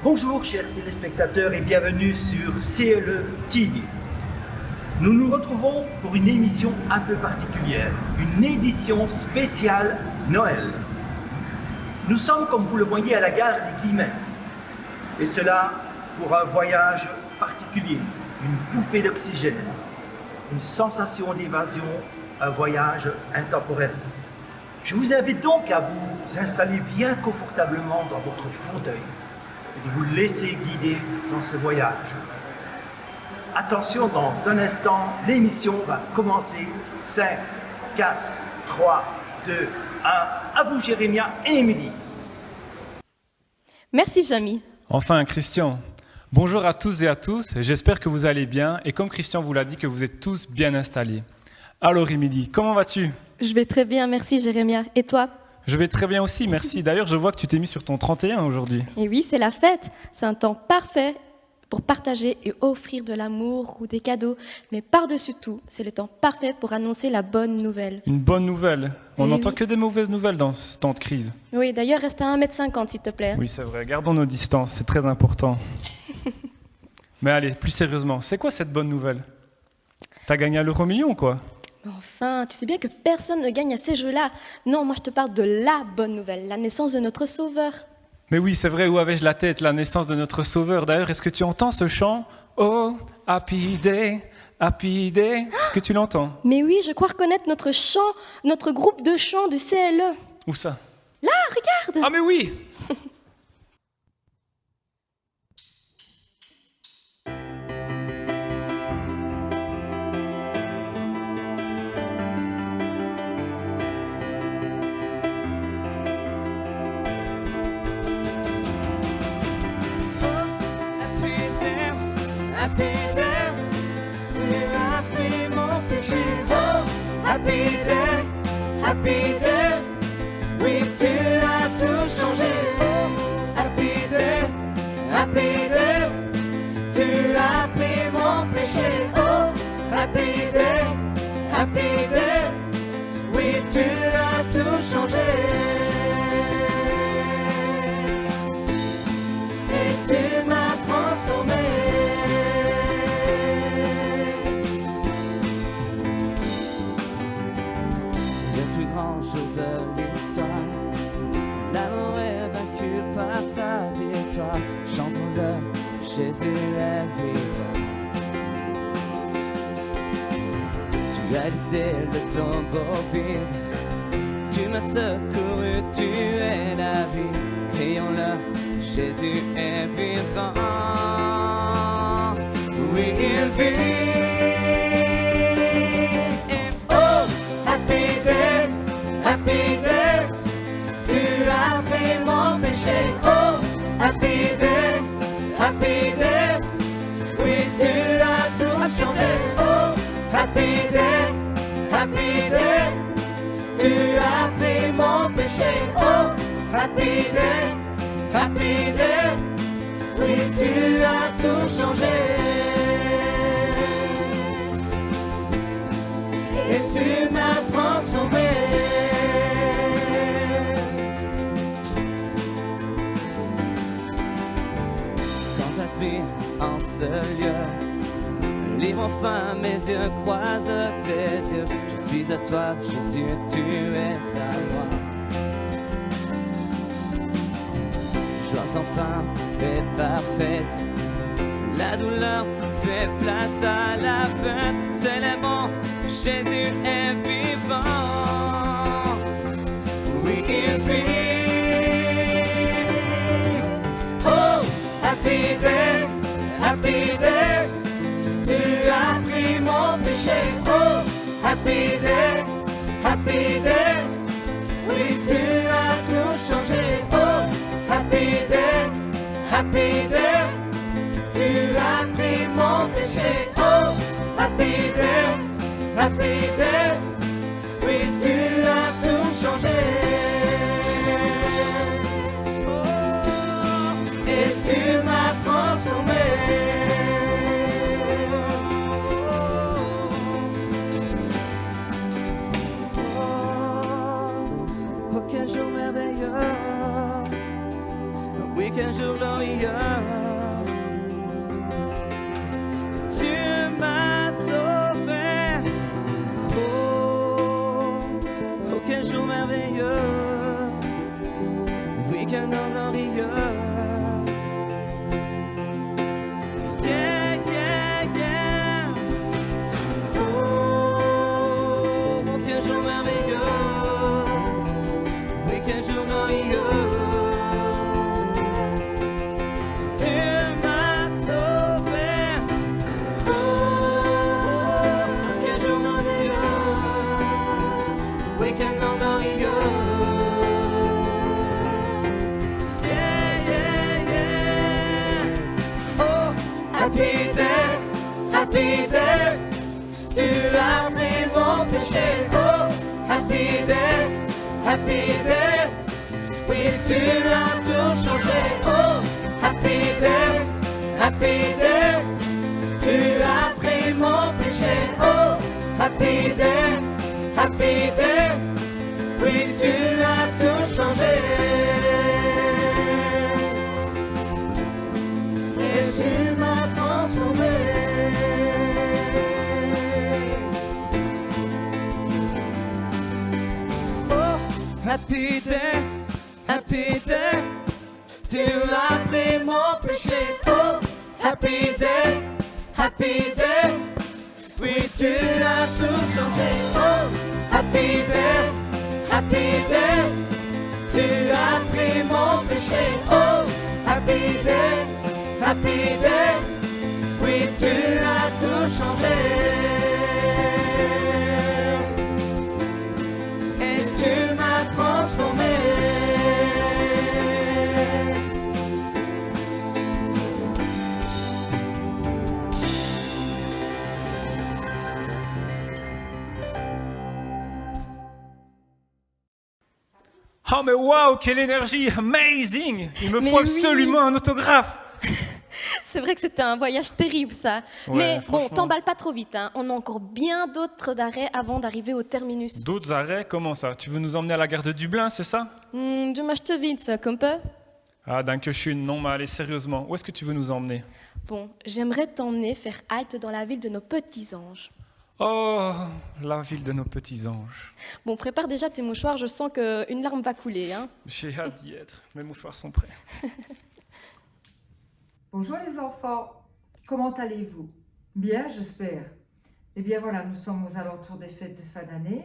Bonjour chers téléspectateurs et bienvenue sur CLE TV. Nous nous retrouvons pour une émission un peu particulière, une édition spéciale Noël. Nous sommes, comme vous le voyez, à la gare des Guillemets. Et cela pour un voyage particulier, une bouffée d'oxygène, une sensation d'évasion, un voyage intemporel. Je vous invite donc à vous installer bien confortablement dans votre fauteuil et de vous laisser guider dans ce voyage. Attention, dans un instant, l'émission va commencer. 5, 4, 3, 2, 1. À vous Jérémia et Émilie. Merci Jamy. Enfin Christian. Bonjour à tous et à tous, j'espère que vous allez bien et comme Christian vous l'a dit que vous êtes tous bien installés. Alors Émilie, comment vas-tu ? Je vais très bien, merci Jérémia. Et toi ? Je vais très bien aussi, merci. D'ailleurs, je vois que tu t'es mis sur ton 31 aujourd'hui. Et oui, c'est la fête. C'est un temps parfait pour partager et offrir de l'amour ou des cadeaux. Mais par-dessus tout, c'est le temps parfait pour annoncer la bonne nouvelle. Une bonne nouvelle. On Eh n'entend oui. que des mauvaises nouvelles dans ce temps de crise. Oui, d'ailleurs, reste à 1m50 s'il te plaît. Oui, c'est vrai. Gardons nos distances, c'est très important. Mais allez, plus sérieusement, c'est quoi cette bonne nouvelle ? T'as gagné à l'euro-million ou quoi ? Enfin, tu sais bien que personne ne gagne à ces jeux-là. Non, moi je te parle de la bonne nouvelle, la naissance de notre Sauveur. Mais oui, c'est vrai, où avais-je la tête, la naissance de notre Sauveur. D'ailleurs, est-ce que tu entends ce chant ? Oh, happy day, est-ce que tu l'entends ? Mais oui, je crois reconnaître notre chant, notre groupe de chant du CLE. Où ça ? Là, regarde. Ah mais oui ! Happy day, oui tu as tout changé. Happy day, tu as pris mon péché. Oh, happy day, oui tu as tout changé. Et tu m'as transformé. Jour de l'histoire, l'amour est vaincu par ta victoire. Chantons-le, Jésus est vivant. Tu as laissé le tombeau vide, tu m'as secouru, tu es la vie. Crions-le, Jésus est vivant. Oui, il vit. Happy day, tu as pris mon péché. Oh, happy day, oui tu as tout changé. Oh, happy day, tu as pris mon péché. Oh, happy day, oui tu as tout changé. Et tu m'as transformé. En ce lieu, livre enfin mes yeux, croise tes yeux. Je suis à toi, Jésus, tu es à moi. Joie sans fin est parfaite, la douleur fait place à la fête. Célébrons, Jésus est vivant. Oui, il vit. Oh, happy day, tu as pris mon péché. Oh, happy day, oui tu as tout changé. Oh, happy day, tu as pris mon péché. Oh, happy day, oui tu as tout changé. Oh, et tu m'as transformé. Quel jour merveilleux, oui Oui, quel jour glorieux. Tu m'as sauvé. Oh, quel jour merveilleux. Oui, quel nom glorieux. Yeah, yeah, yeah. Oh, quel jour merveilleux. Oui, quel jour glorieux. Tu m'as sauvé. Oh, quel jour merveilleux. Oui, quel nom glorieux. Yeah, yeah, yeah. Oh, happy day, happy day. Tu as pris mon péché. Oh, happy day, happy day. Oui, tu as tout changé. Oh, happy day, happy day. Tu as pris mon péché. Oh, happy day, happy day. Oui, tu as tout changé. Et tu m'as transformé. Oh, happy day, happy day. Tu as pris mon péché. Oh, happy day, happy day. Oui, tu as tout changé. Oh, happy day, happy day. Tu as pris mon péché. Oh, happy day, happy day. Oui, tu as tout changé. Et tu m'as transformé. Oh mais waouh, quelle énergie, amazing! Il me Mais faut oui. absolument un autographe. C'est vrai que c'était un voyage terrible, ça. Ouais, Mais bon, franchement. t'emballe pas trop vite, hein. On a encore bien d'autres arrêts avant d'arriver au terminus. D'autres arrêts, comment ça? Tu veux nous emmener à la gare de Dublin, c'est ça? Du möchte Witz, Kumpel. Ah, dankeschön, non, mais allez, sérieusement, où est-ce que tu veux nous emmener? Bon, j'aimerais t'emmener faire halte dans la ville de nos petits anges. Oh, la ville de nos petits anges. Bon, prépare déjà tes mouchoirs, je sens qu'une larme va couler, hein. J'ai hâte d'y être, mes mouchoirs sont prêts. Bonjour les enfants, comment allez-vous? Bien, j'espère. Eh bien voilà, nous sommes aux alentours des fêtes de fin d'année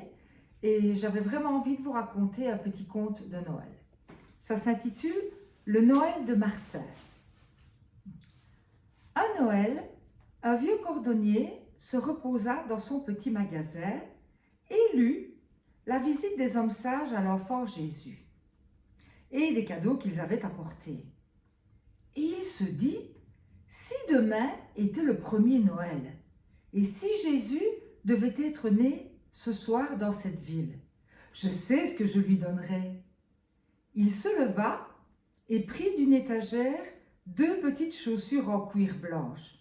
et j'avais vraiment envie de vous raconter un petit conte de Noël. Ça s'intitule « Le Noël de Martin ». Un Noël, un vieux cordonnier se reposa dans son petit magasin et lut la visite des hommes sages à l'enfant Jésus et des cadeaux qu'ils avaient apportés. Et il se dit, si demain était le premier Noël, et si Jésus devait être né ce soir dans cette ville, je sais ce que je lui donnerais. Il se leva et prit d'une étagère 2 petites chaussures en cuir blanche,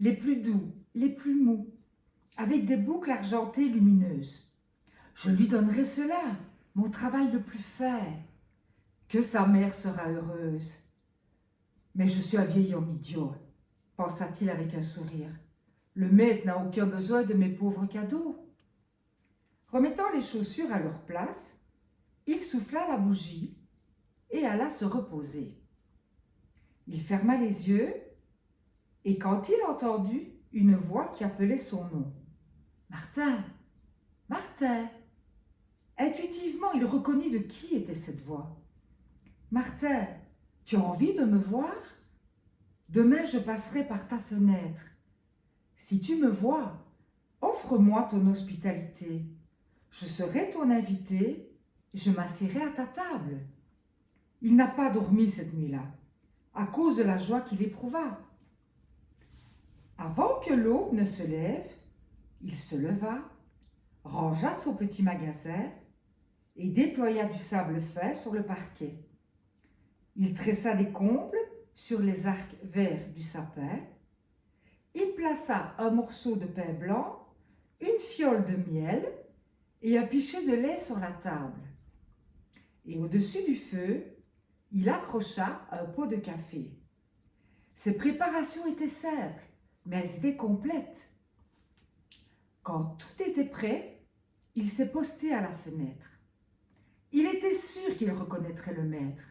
les plus doux, les plus mous, avec des boucles argentées lumineuses. Je lui donnerai cela, mon travail le plus fait. Que sa mère sera heureuse. Mais je suis un vieil homme idiot, pensa-t-il avec un sourire. Le maître n'a aucun besoin de mes pauvres cadeaux. Remettant les chaussures à leur place, il souffla la bougie et alla se reposer. Il ferma les yeux et quand il entendit une voix qui appelait son nom. « Martin, Martin !» Intuitivement, il reconnut de qui était cette voix. « Martin, tu as envie de me voir? Demain, je passerai par ta fenêtre. Si tu me vois, offre-moi ton hospitalité. Je serai ton invité et je m'assiérai à ta table. » Il n'a pas dormi cette nuit-là, à cause de la joie qu'il éprouva. Avant que l'aube ne se lève, il se leva, rangea son petit magasin et déploya du sable fin sur le parquet. Il tressa des combles sur les arcs verts du sapin. Il plaça un morceau de pain blanc, une fiole de miel et un pichet de lait sur la table. Et au-dessus du feu, il accrocha un pot de café. Ses préparations étaient simples, mais elles étaient complètes. Quand tout était prêt, il s'est posté à la fenêtre. Il était sûr qu'il reconnaîtrait le maître.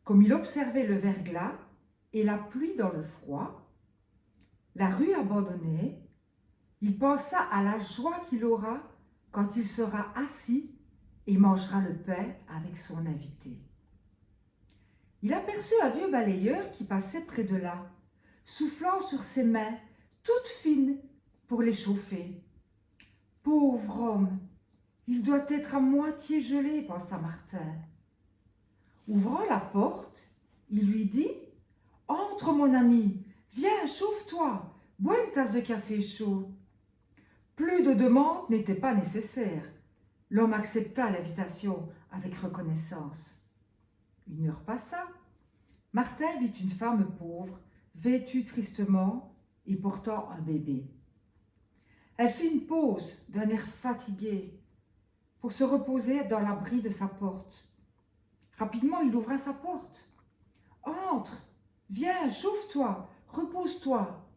Comme il observait le verglas et la pluie dans le froid, la rue abandonnée, il pensa à la joie qu'il aura quand il sera assis et mangera le pain avec son invité. Il aperçut un vieux balayeur qui passait près de là, soufflant sur ses mains, toutes fines, pour les chauffer. Pauvre homme, il doit être à moitié gelé, pensa Martin. Ouvrant la porte, il lui dit « Entre, mon ami, viens, chauffe-toi, bois une tasse de café chaud. » Plus de demande n'était pas nécessaire. L'homme accepta l'invitation avec reconnaissance. 1 heure passa. Martin vit une femme pauvre, vêtue tristement et portant un bébé. Elle fit une pause d'un air fatigué pour se reposer dans l'abri de sa porte. Rapidement, il ouvra sa porte. « Entre, viens, chauffe-toi, repose-toi. »«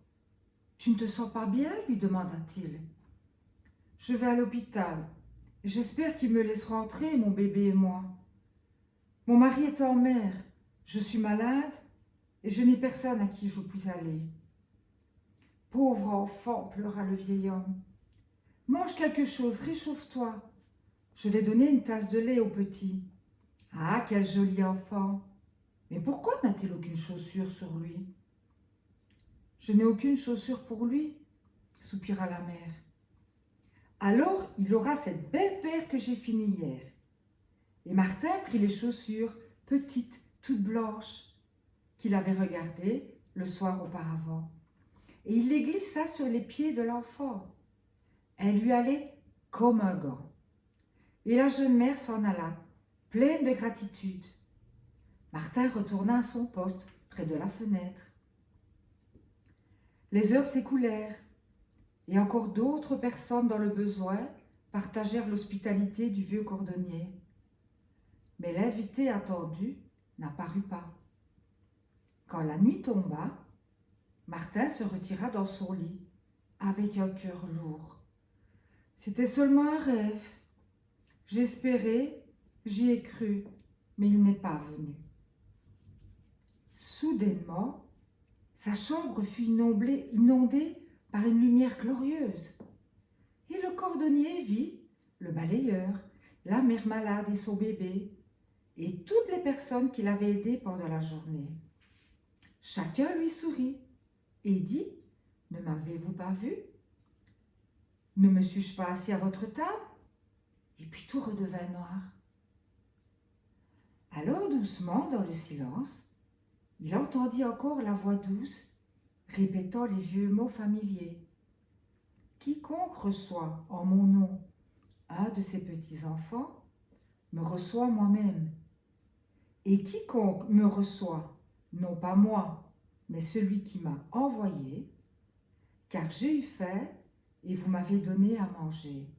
Tu ne te sens pas bien ?» lui demanda-t-il. « Je vais à l'hôpital. J'espère qu'ils me laisseront entrer, mon bébé et moi. Mon mari est en mer. Je suis malade et je n'ai personne à qui je puisse aller. » « Pauvre enfant, pleura le vieil homme. Mange quelque chose, réchauffe-toi. Je vais donner une tasse de lait au petit. Ah, quel joli enfant! Mais pourquoi n'a-t-il aucune chaussure sur lui? Je n'ai aucune chaussure pour lui, soupira la mère. Alors il aura cette belle paire que j'ai finie hier. Et Martin prit les chaussures, petites, toutes blanches, qu'il avait regardées le soir auparavant. Et il les glissa sur les pieds de l'enfant. Elle lui allait comme un gant. Et la jeune mère s'en alla, pleine de gratitude. Martin retourna à son poste près de la fenêtre. Les heures s'écoulèrent, et encore d'autres personnes dans le besoin partagèrent l'hospitalité du vieux cordonnier. Mais l'invité attendu n'apparut pas. Quand la nuit tomba, Martin se retira dans son lit, avec un cœur lourd. C'était seulement un rêve. J'espérais, j'y ai cru, mais il n'est pas venu. Soudainement, sa chambre fut inondée par une lumière glorieuse. Et le cordonnier vit le balayeur, la mère malade et son bébé, et toutes les personnes qu'il avait aidées pendant la journée. Chacun lui sourit et dit « Ne m'avez-vous pas vu? Ne me suis-je pas assis à votre table ?» Et puis tout redevint noir. Alors doucement, dans le silence, il entendit encore la voix douce répétant les vieux mots familiers. « Quiconque reçoit en mon nom un de ces petits-enfants me reçoit moi-même. Et quiconque me reçoit, non pas moi, mais celui qui m'a envoyé, car j'ai eu faim et vous m'avez donné à manger.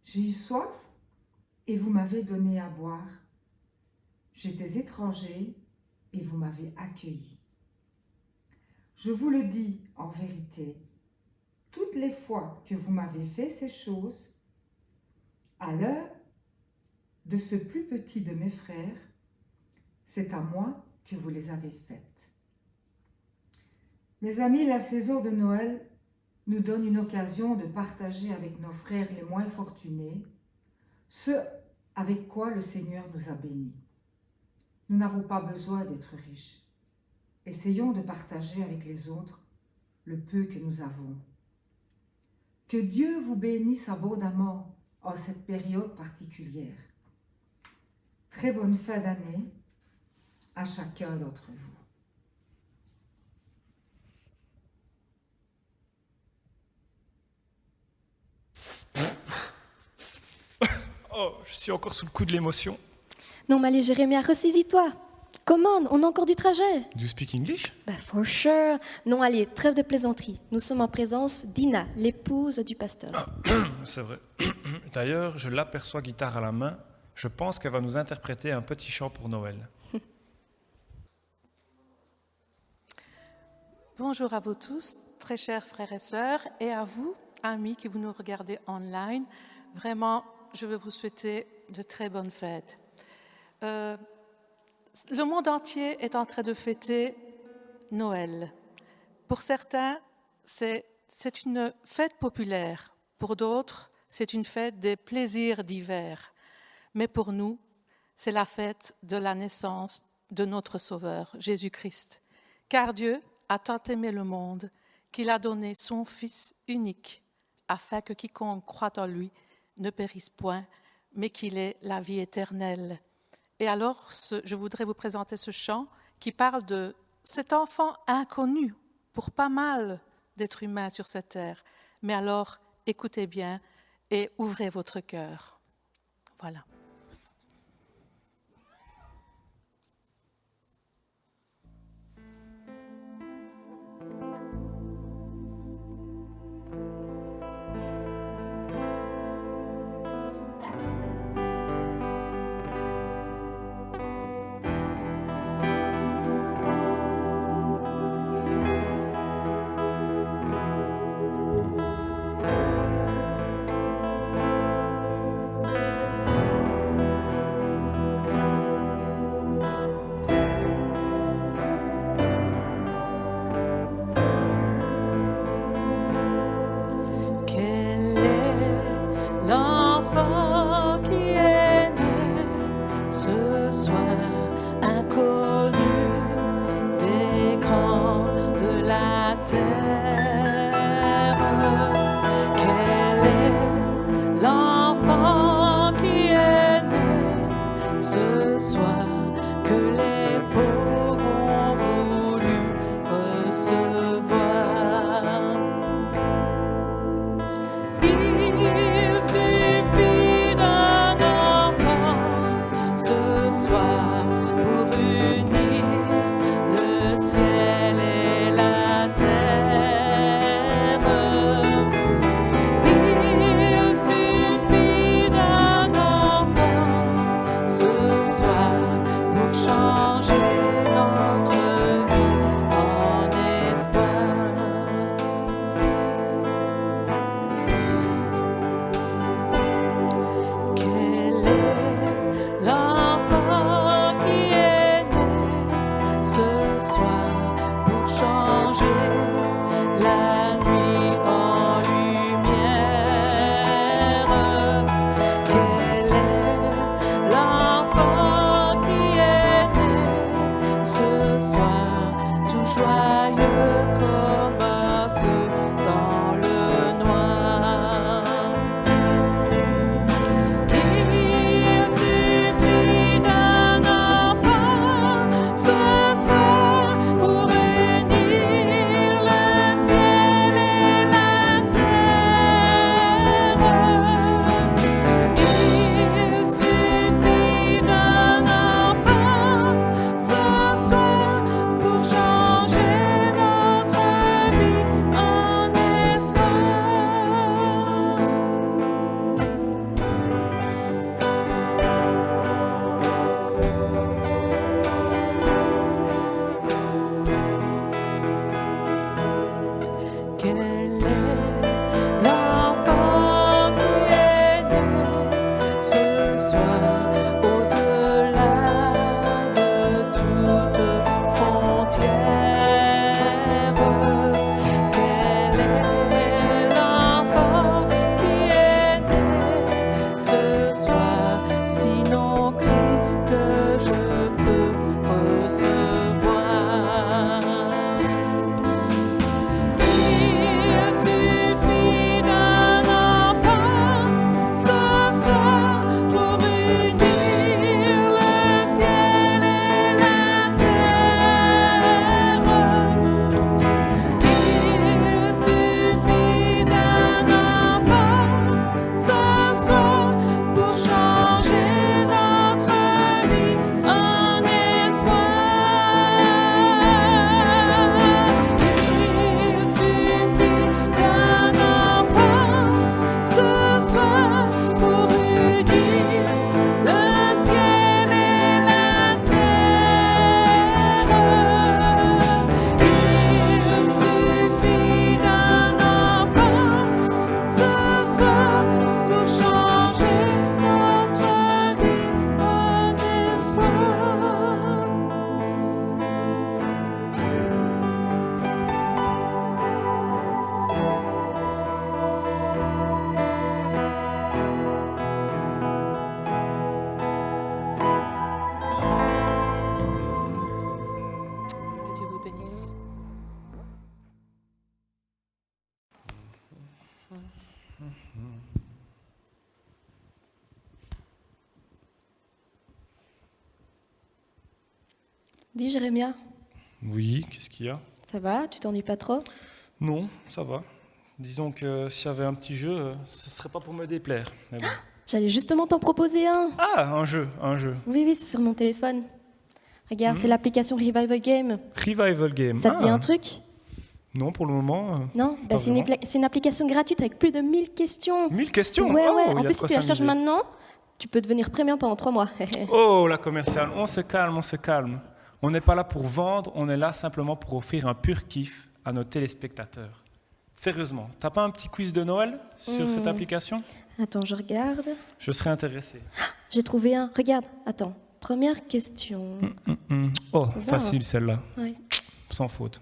J'ai eu soif et vous m'avez donné à boire. J'étais étranger et vous m'avez accueilli. Je vous le dis en vérité, toutes les fois que vous m'avez fait ces choses, à l'heure de ce plus petit de mes frères, c'est à moi que vous les avez faites. » Mes amis, la saison de Noël nous donne une occasion de partager avec nos frères les moins fortunés ce avec quoi le Seigneur nous a bénis. Nous n'avons pas besoin d'être riches. Essayons de partager avec les autres le peu que nous avons. Que Dieu vous bénisse abondamment en cette période particulière. Très bonne fin d'année à chacun d'entre vous. Oh, je suis encore sous le coup de l'émotion. Non, mais allez, Jérémia, ressaisis-toi. Come on, on a encore du trajet. Do you speak English? For sure. Non, allez, trêve de plaisanterie. Nous sommes en présence d'Ina, l'épouse du pasteur. C'est vrai. D'ailleurs, je l'aperçois guitare à la main Je pense qu'elle va nous interpréter un petit chant pour Noël. Bonjour à vous tous, très chers frères et sœurs, et à vous, amis qui vous nous regardez online. Vraiment, je veux vous souhaiter de très bonnes fêtes. Le monde entier est en train de fêter Noël. Pour certains, c'est une fête populaire. Pour d'autres, c'est une fête des plaisirs d'hiver. Mais pour nous, c'est la fête de la naissance de notre Sauveur, Jésus-Christ. Car Dieu a tant aimé le monde qu'il a donné son Fils unique, afin que quiconque croit en lui ne périsse point, mais qu'il ait la vie éternelle. Et alors, je voudrais vous présenter ce chant qui parle de cet enfant inconnu pour pas mal d'êtres humains sur cette terre. Mais alors, écoutez bien et ouvrez votre cœur. Voilà. Dis Jérémia, Oui, qu'est-ce qu'il y a? ça va? Tu t'ennuies pas trop? Non, ça va. Disons que si j'avais un petit jeu, ce serait pas pour me déplaire. Mais bon. J'allais justement t'en proposer un. Ah, un jeu. Oui, c'est sur mon téléphone. Regarde, c'est l'application Revival Game. Revival Game. Ça te dit un truc? Non, pour le moment. Non, Pas c'est une, vraiment. c'est une application gratuite avec plus de 1000 questions. 1000 questions. Ouais, Oh, ouais. il y En a de plus, si quoi tu la cherches s'amuser. maintenant, tu peux devenir premium pendant 3 mois. Oh, la commerciale, on se calme, on se calme. On n'est pas là pour vendre, on est là simplement pour offrir un pur kiff à nos téléspectateurs. Sérieusement, t'as pas un petit quiz de Noël sur cette application? Attends, je regarde. Je serais intéressé. J'ai trouvé un. Regarde, attends. Première question. Oh, Ça va, facile celle-là, Ouais. sans faute.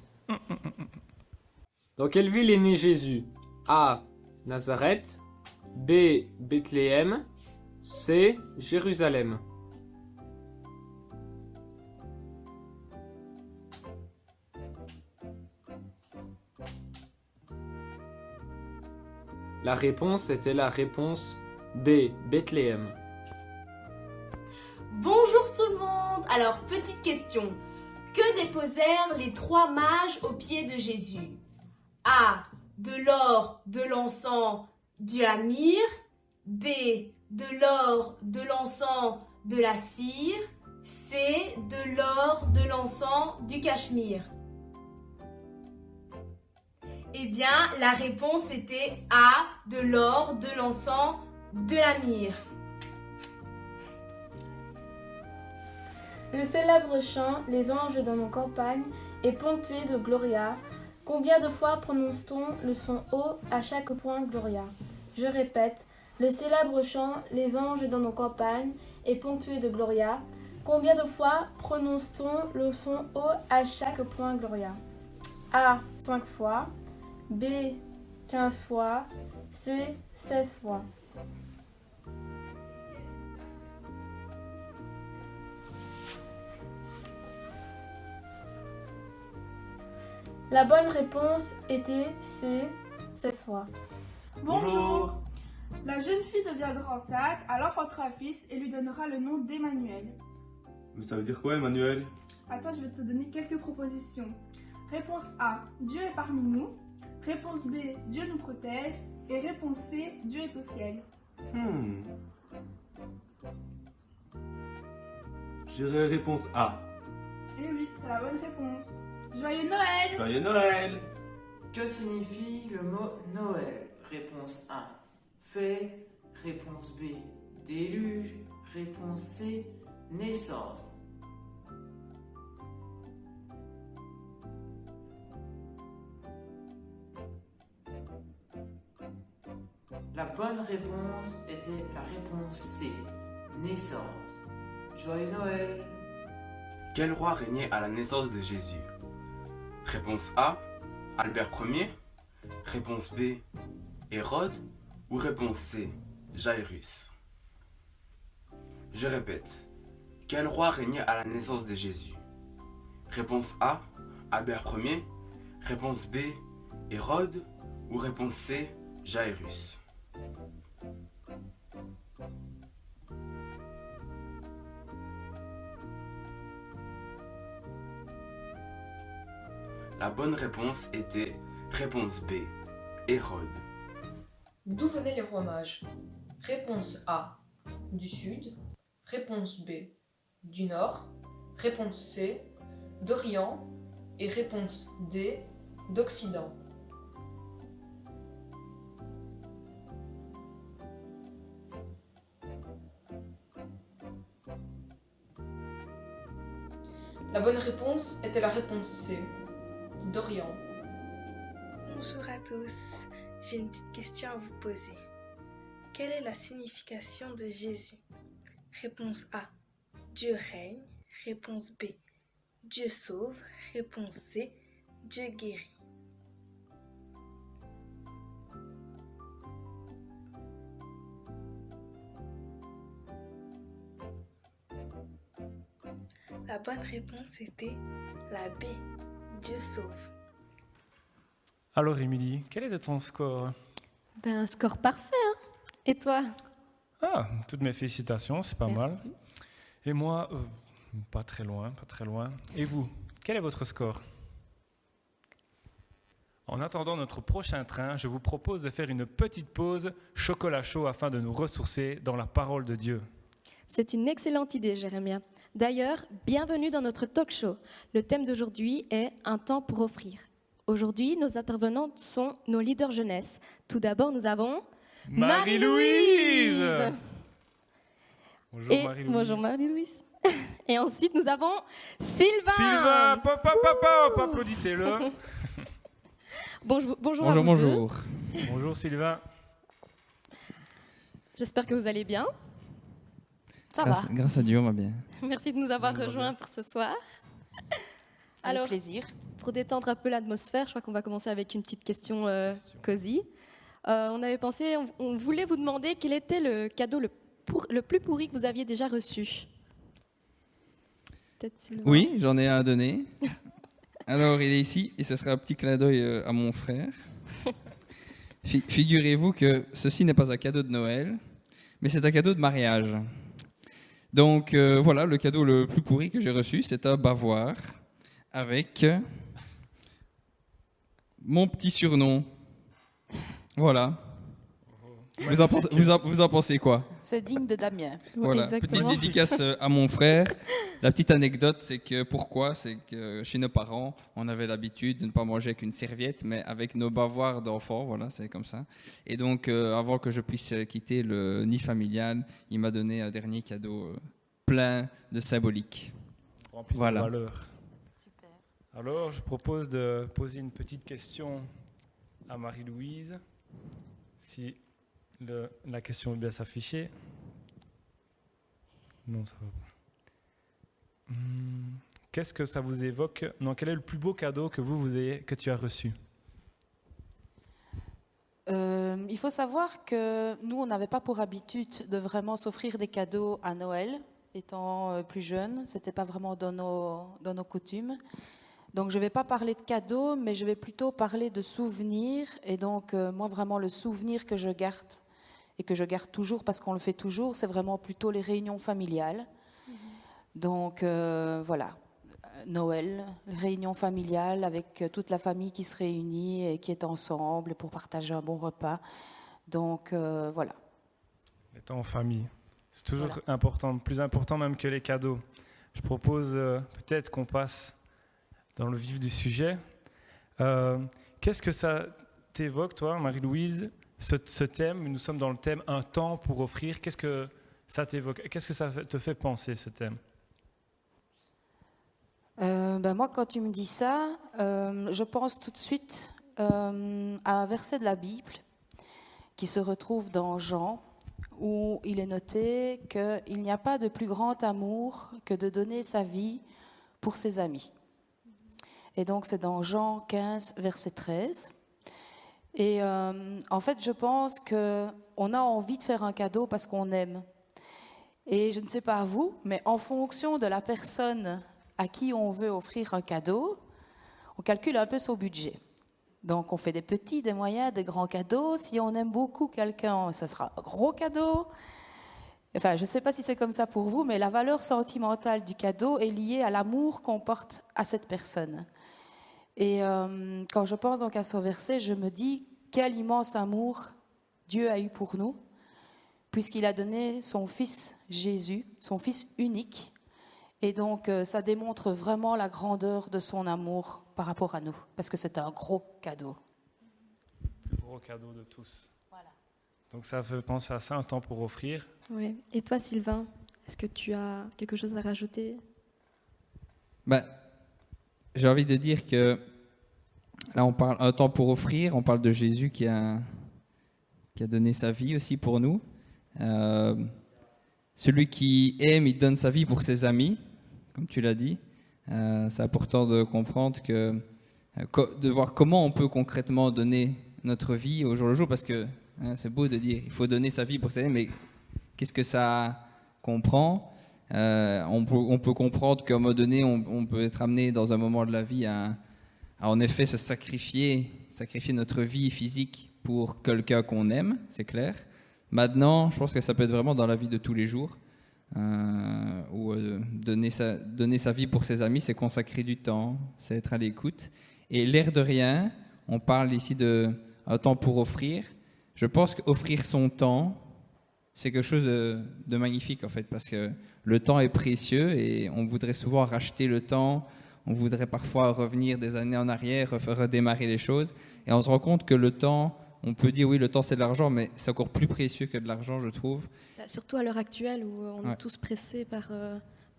Dans quelle ville est né Jésus? A. Nazareth. B. Bethléem. C. Jérusalem. La réponse était la réponse B. Bethléem. Bonjour tout le monde. Alors, petite question. Que déposèrent les 3 mages aux pieds de Jésus? A. De l'or, de l'encens, de la myrrhe. B. De l'or, de l'encens, de la cire. C. De l'or, de l'encens, du cachemire. Eh bien, la réponse était A. De l'or, de l'encens, de la myrrhe. Le célèbre chant « Les anges dans nos campagnes » est ponctué de Gloria. Combien de fois prononce-t-on le son O à chaque point Gloria? Je répète, le célèbre chant « Les anges dans nos campagnes » est ponctué de Gloria. Combien de fois prononce-t-on le son O à chaque point Gloria? A. 5 fois. B. 15 fois. C. 16 fois. La bonne réponse était C. 16 fois. Bonjour. La jeune fille deviendra enceinte, elle enfantera un fils et lui donnera le nom d'Emmanuel. Mais ça veut dire quoi, Emmanuel? Attends, je vais te donner quelques propositions. Réponse A, Dieu est parmi nous. Réponse B, Dieu nous protège. Et réponse C, Dieu est au ciel. Je dirais réponse A. Et oui, c'est la bonne réponse. Joyeux Noël! Joyeux Noël! Que signifie le mot Noël? Réponse A, fête. Réponse B, déluge. Réponse C, naissance. La bonne réponse était la réponse C, naissance. Joyeux Noël! Quel roi régnait à la naissance de Jésus? Réponse A, Albert Ier. Réponse B, Hérode. Ou réponse C, Jairus. Je répète, quel roi régnait à la naissance de Jésus? Réponse A, Albert Ier. Réponse B, Hérode. Ou réponse C, Jairus. La bonne réponse était réponse B, Hérode. D'où venaient les rois mages? Réponse A, du sud. Réponse B, du nord. Réponse C, d'Orient. Et réponse D, d'Occident. La bonne réponse était la réponse C, d'Orient. Bonjour à tous, j'ai une petite question à vous poser. Quelle est la signification de Jésus? Réponse A, Dieu règne. Réponse B, Dieu sauve. Réponse C, Dieu guérit. La bonne réponse était la B, Dieu sauve. Alors, Émilie, quel était ton score? Ben, un score parfait, hein? Et toi? Ah, toutes mes félicitations, c'est pas mal. Et moi, Pas très loin, pas très loin. Et vous, quel est votre score? En attendant notre prochain train, je vous propose de faire une petite pause chocolat chaud afin de nous ressourcer dans la parole de Dieu. C'est une excellente idée, Jérémia. D'ailleurs, bienvenue dans notre talk show. Le thème d'aujourd'hui est « Un temps pour offrir ». Aujourd'hui, nos intervenants sont nos leaders jeunesse. Tout d'abord, nous avons Marie-Louise. Bonjour Marie-Louise. Bonjour Marie-Louise. Et ensuite, nous avons Sylvain. Sylvain, pop, applaudissez-le. Bonjour. Bonjour. Bonjour Sylvain. J'espère que vous allez bien. Ça va. Grâce à Dieu, on va bien. Merci de nous avoir rejoints pour ce soir. Avec plaisir. Pour détendre un peu l'atmosphère, je crois qu'on va commencer avec une petite question cosy. On avait pensé, on voulait vous demander quel était le cadeau le plus pourri que vous aviez déjà reçu. Peut-être Sylvain. Oui, j'en ai un à donner. Alors, il est ici et ce sera un petit clin d'œil à mon frère. Figurez-vous que ceci n'est pas un cadeau de Noël, mais c'est un cadeau de mariage. Donc, voilà, le cadeau le plus pourri que j'ai reçu, c'est un bavoir avec mon petit surnom. Voilà. Vous en pensez quoi? C'est digne de Damien. Voilà, petite dédicace à mon frère. La petite anecdote, c'est que chez nos parents, on avait l'habitude de ne pas manger avec une serviette, mais avec nos bavoirs d'enfants, voilà, c'est comme ça. Et donc, avant que je puisse quitter le nid familial, il m'a donné un dernier cadeau plein de symbolique. Rempli de valeur. Super. Alors, je propose de poser une petite question à Marie-Louise. Si la question est bien s'afficher. Non, ça va pas. Qu'est-ce que ça vous évoque? Non, quel est le plus beau cadeau que tu as reçu? Il faut savoir que nous, on n'avait pas pour habitude de vraiment s'offrir des cadeaux à Noël, étant plus jeune. C'était pas vraiment dans nos coutumes. Donc, je ne vais pas parler de cadeaux, mais je vais plutôt parler de souvenirs. Et donc, moi, vraiment, le souvenir que je garde, et que je garde toujours parce qu'on le fait toujours, c'est vraiment plutôt les réunions familiales. Donc, voilà, Noël, réunion familiale avec toute la famille qui se réunit et qui est ensemble pour partager un bon repas. Donc, voilà. Les temps en famille, c'est toujours important, plus important même que les cadeaux. Je propose peut-être qu'on passe dans le vif du sujet. Qu'est-ce que ça t'évoque, toi, Marie-Louise, ce thème? Nous sommes dans le thème « Un temps pour offrir ». Qu'est-ce que ça t'évoque? Qu'est-ce que ça te fait penser, ce thème? Moi, quand tu me dis ça, je pense tout de suite à un verset de la Bible qui se retrouve dans Jean, où il est noté qu'il n'y a pas de plus grand amour que de donner sa vie pour ses amis. Et donc, c'est dans Jean 15, verset 13. Et en fait, je pense qu'on a envie de faire un cadeau parce qu'on aime. Et je ne sais pas à vous, mais en fonction de la personne à qui on veut offrir un cadeau, on calcule un peu son budget. Donc, on fait des petits, des moyens, des grands cadeaux. Si on aime beaucoup quelqu'un, ça sera un gros cadeau. Enfin, je ne sais pas si c'est comme ça pour vous, mais la valeur sentimentale du cadeau est liée à l'amour qu'on porte à cette personne. Et quand je pense donc à ce verset, je me dis quel immense amour Dieu a eu pour nous, puisqu'il a donné son Fils Jésus, son Fils unique. Et donc, ça démontre vraiment la grandeur de son amour par rapport à nous, parce que c'est un gros cadeau. Le plus gros cadeau de tous. Voilà. Donc, ça fait penser à ça, un temps pour offrir. Oui. Et toi, Sylvain, est-ce que tu as quelque chose à rajouter? J'ai envie de dire que là, on parle un temps pour offrir, on parle de Jésus qui a donné sa vie aussi pour nous. Celui qui aime, il donne sa vie pour ses amis, comme tu l'as dit. C'est important de comprendre de voir comment on peut concrètement donner notre vie au jour le jour, parce que c'est beau de dire il faut donner sa vie pour ses amis, mais qu'est-ce que ça comprend? On peut comprendre qu'à un moment donné, on peut être amené dans un moment de la vie à en effet se sacrifier notre vie physique pour quelqu'un qu'on aime, c'est clair. Maintenant, je pense que ça peut être vraiment dans la vie de tous les jours. ou donner sa vie pour ses amis, c'est consacrer du temps, c'est être à l'écoute. Et l'air de rien, on parle ici d'un temps pour offrir. Je pense qu'offrir son temps, c'est quelque chose de magnifique en fait, parce que le temps est précieux et on voudrait souvent racheter le temps, on voudrait parfois revenir des années en arrière, redémarrer les choses. Et on se rend compte que le temps, on peut dire oui, le temps c'est de l'argent, mais c'est encore plus précieux que de l'argent, je trouve. Surtout à l'heure actuelle où on est tous pressés par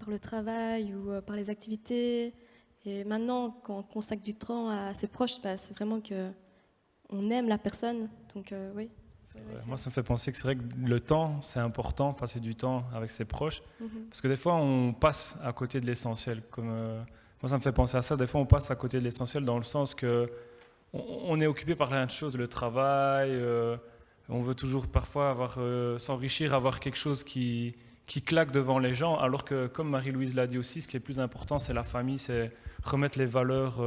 le travail ou par les activités. Et maintenant, quand on consacre du temps à ses proches, c'est vraiment qu'on aime la personne. Donc oui. Moi, ça me fait penser que c'est vrai que le temps, c'est important, passer du temps avec ses proches. Parce que des fois, on passe à côté de l'essentiel. Moi, ça me fait penser à ça. Des fois, on passe à côté de l'essentiel dans le sens que on est occupé par plein de choses, le travail. On veut toujours parfois s'enrichir, avoir quelque chose qui claque devant les gens. Alors que, comme Marie-Louise l'a dit aussi, ce qui est plus important, c'est la famille, c'est remettre les valeurs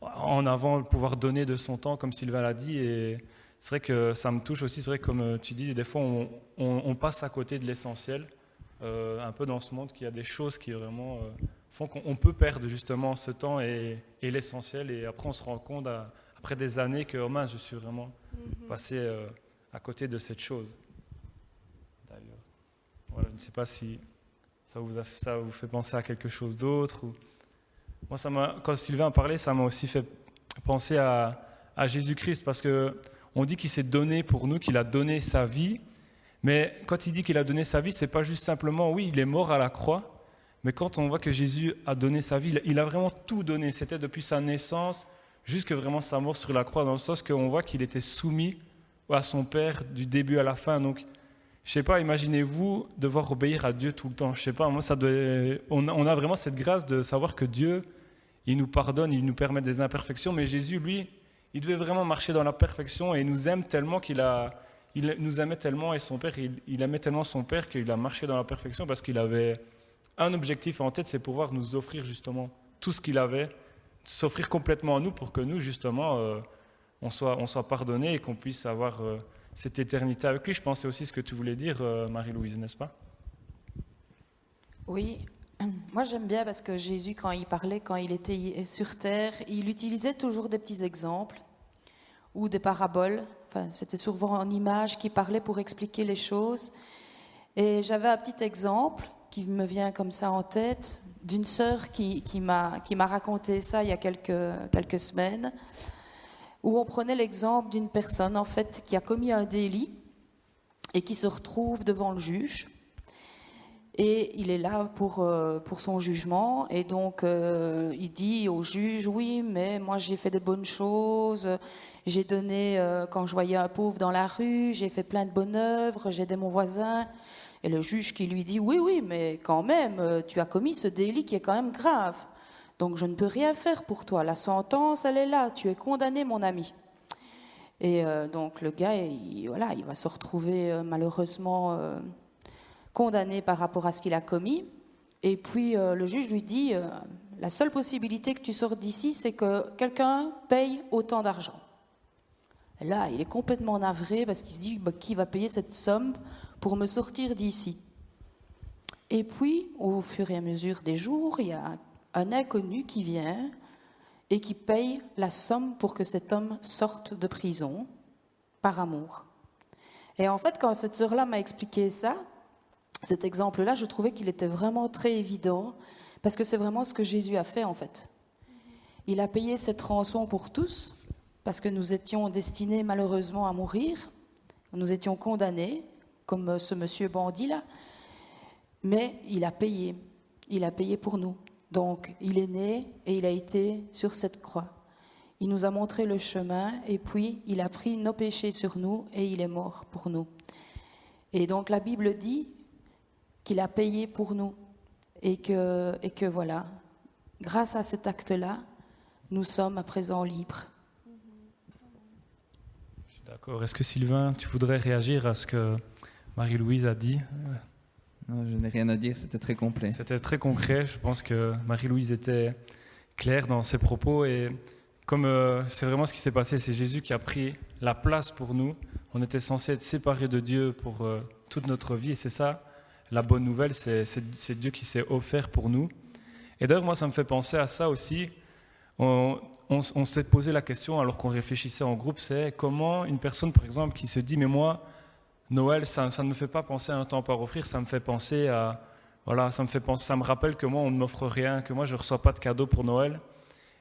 en avant, pouvoir donner de son temps, comme Sylvain l'a dit. Et c'est vrai que ça me touche aussi. C'est vrai que, comme tu dis, des fois, on passe à côté de l'essentiel. Un peu dans ce monde, qu'il y a des choses qui vraiment font qu'on peut perdre justement ce temps et l'essentiel. Et après, on se rend compte, après des années, que oh mince, je suis vraiment passé à côté de cette chose. D'ailleurs, voilà, je ne sais pas si ça vous fait penser à quelque chose d'autre. Moi, quand Sylvain parlait, ça m'a aussi fait penser à Jésus-Christ, parce qu'on dit qu'il s'est donné pour nous, qu'il a donné sa vie. Mais quand il dit qu'il a donné sa vie, ce n'est pas juste simplement, oui, il est mort à la croix, mais quand on voit que Jésus a donné sa vie, il a vraiment tout donné. C'était depuis sa naissance jusque vraiment sa mort sur la croix, dans le sens qu'on voit qu'il était soumis à son Père du début à la fin. Donc, je ne sais pas, imaginez-vous devoir obéir à Dieu tout le temps. Je ne sais pas, moi, on a vraiment cette grâce de savoir que Dieu, il nous pardonne, il nous permet des imperfections, mais Jésus, lui, il devait vraiment marcher dans la perfection et il nous aime tellement il nous aimait tellement, et son Père, il aimait tellement son Père qu'il a marché dans la perfection parce qu'il avait un objectif en tête, c'est pouvoir nous offrir justement tout ce qu'il avait, s'offrir complètement à nous pour que nous, justement, on soit pardonnés et qu'on puisse avoir cette éternité avec lui. Je pense que c'est aussi ce que tu voulais dire, Marie-Louise, n'est-ce pas? Oui, moi j'aime bien parce que Jésus, quand il parlait, quand il était sur terre, il utilisait toujours des petits exemples ou des paraboles. Enfin, c'était souvent en images qui parlaient pour expliquer les choses. Et j'avais un petit exemple qui me vient comme ça en tête d'une sœur qui m'a raconté ça il y a quelques semaines, où on prenait l'exemple d'une personne en fait qui a commis un délit et qui se retrouve devant le juge. Et il est là pour son jugement. Et donc, il dit au juge, oui, mais moi, j'ai fait de bonnes choses. J'ai donné, quand je voyais un pauvre dans la rue, j'ai fait plein de bonnes œuvres, j'ai aidé mon voisin. Et le juge qui lui dit, oui, mais quand même, tu as commis ce délit qui est quand même grave. Donc, je ne peux rien faire pour toi. La sentence, elle est là. Tu es condamné, mon ami. Et donc, le gars, il va se retrouver malheureusement... condamné par rapport à ce qu'il a commis. Et puis le juge lui dit, la seule possibilité que tu sortes d'ici, c'est que quelqu'un paye autant d'argent. Et là, il est complètement navré parce qu'il se dit, qui va payer cette somme pour me sortir d'ici? Et puis, au fur et à mesure des jours, il y a un inconnu qui vient et qui paye la somme pour que cet homme sorte de prison par amour. Et en fait, quand cette sœur-là m'a expliqué ça, cet exemple-là, je trouvais qu'il était vraiment très évident, parce que c'est vraiment ce que Jésus a fait en fait. Il a payé cette rançon pour tous, parce que nous étions destinés malheureusement à mourir, nous étions condamnés, comme ce monsieur bandit-là, mais il a payé pour nous. Donc il est né et il a été sur cette croix. Il nous a montré le chemin et puis il a pris nos péchés sur nous et il est mort pour nous. Et donc la Bible dit qu'il a payé pour nous et que voilà, grâce à cet acte-là, nous sommes à présent libres. Je suis d'accord. Est-ce que Sylvain, tu voudrais réagir à ce que Marie-Louise a dit? Non, je n'ai rien à dire, c'était très complet. C'était très concret, je pense que Marie-Louise était claire dans ses propos et comme c'est vraiment ce qui s'est passé, c'est Jésus qui a pris la place pour nous. On était censé être séparés de Dieu pour toute notre vie et c'est ça la bonne nouvelle, c'est Dieu qui s'est offert pour nous. Et d'ailleurs, moi, ça me fait penser à ça aussi. On s'est posé la question, alors qu'on réfléchissait en groupe, c'est comment une personne, par exemple, qui se dit « mais moi, Noël, ça ne me fait pas penser à un temps par offrir, ça me fait penser à... Voilà, ça me rappelle que moi, on ne m'offre rien, que moi, je ne reçois pas de cadeau pour Noël. »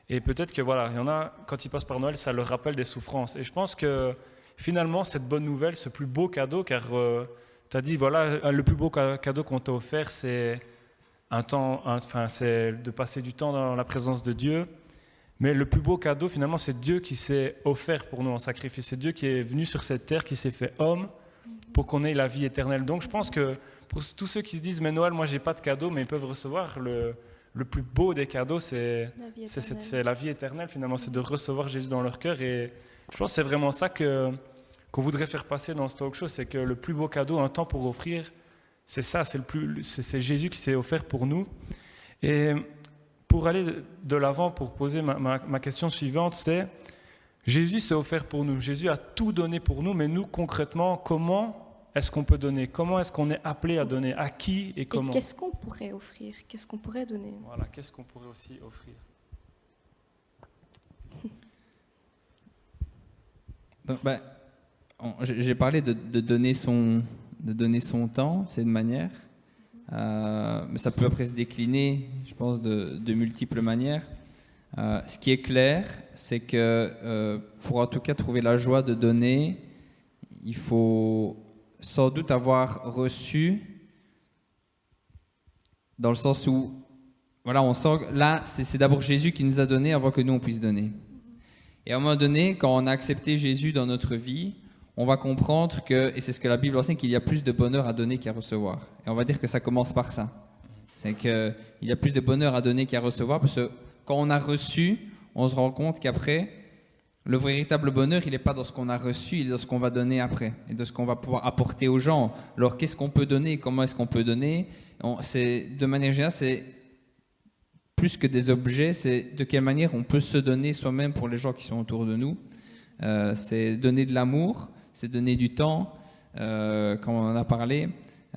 Et peut-être que, voilà, il y en a, quand ils passent par Noël, ça leur rappelle des souffrances. Et je pense que, finalement, cette bonne nouvelle, ce plus beau cadeau, car tu as dit, voilà, le plus beau cadeau qu'on t'a offert, c'est c'est de passer du temps dans la présence de Dieu. Mais le plus beau cadeau, finalement, c'est Dieu qui s'est offert pour nous en sacrifice. C'est Dieu qui est venu sur cette terre, qui s'est fait homme pour qu'on ait la vie éternelle. Donc, je pense que pour tous ceux qui se disent, mais Noël, moi, j'ai pas de cadeau, mais ils peuvent recevoir le plus beau des cadeaux, c'est la vie éternelle, finalement. C'est de recevoir Jésus dans leur cœur. Et je pense que c'est vraiment ça qu'on voudrait faire passer dans ce talk show, c'est que le plus beau cadeau, un temps pour offrir, c'est ça, c'est Jésus qui s'est offert pour nous. Et pour aller de l'avant, pour poser ma question suivante, c'est Jésus s'est offert pour nous. Jésus a tout donné pour nous, mais nous, concrètement, comment est-ce qu'on peut donner? Comment est-ce qu'on est appelé à donner? À qui et comment? Et qu'est-ce qu'on pourrait offrir? Qu'est-ce qu'on pourrait donner? Voilà, qu'est-ce qu'on pourrait aussi offrir? Donc, j'ai parlé de donner son temps, c'est une manière. Mais ça peut après se décliner, je pense, de multiples manières. Ce qui est clair, c'est que pour en tout cas trouver la joie de donner, il faut sans doute avoir reçu, dans le sens où, voilà, on sent que là, c'est d'abord Jésus qui nous a donné avant que nous on puisse donner. Et à un moment donné, quand on a accepté Jésus dans notre vie, on va comprendre que, et c'est ce que la Bible enseigne, qu'il y a plus de bonheur à donner qu'à recevoir. Et on va dire que ça commence par ça. C'est qu'il y a plus de bonheur à donner qu'à recevoir, parce que quand on a reçu, on se rend compte qu'après, le véritable bonheur, il n'est pas dans ce qu'on a reçu, il est dans ce qu'on va donner après, et de ce qu'on va pouvoir apporter aux gens. Alors, qu'est-ce qu'on peut donner? Comment est-ce qu'on peut donner? De manière générale, c'est plus que des objets, c'est de quelle manière on peut se donner soi-même pour les gens qui sont autour de nous. C'est donner de l'amour, c'est donner du temps, comme on en a parlé.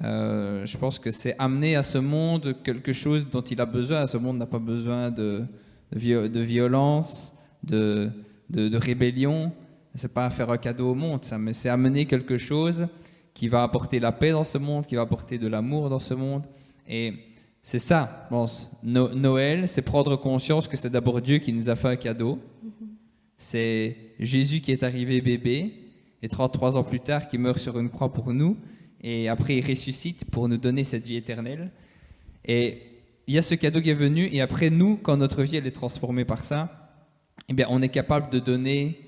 Je pense que c'est amener à ce monde quelque chose dont il a besoin. Ce monde n'a pas besoin de violence, de rébellion. C'est pas faire un cadeau au monde, ça, mais c'est amener quelque chose qui va apporter la paix dans ce monde, qui va apporter de l'amour dans ce monde. Et c'est ça, je pense. Noël, c'est prendre conscience que c'est d'abord Dieu qui nous a fait un cadeau. C'est Jésus qui est arrivé bébé, et 33 ans plus tard, qui meurt sur une croix pour nous. Et après, il ressuscite pour nous donner cette vie éternelle. Et il y a ce cadeau qui est venu, et après, nous, quand notre vie elle est transformée par ça, eh bien, on est capable de donner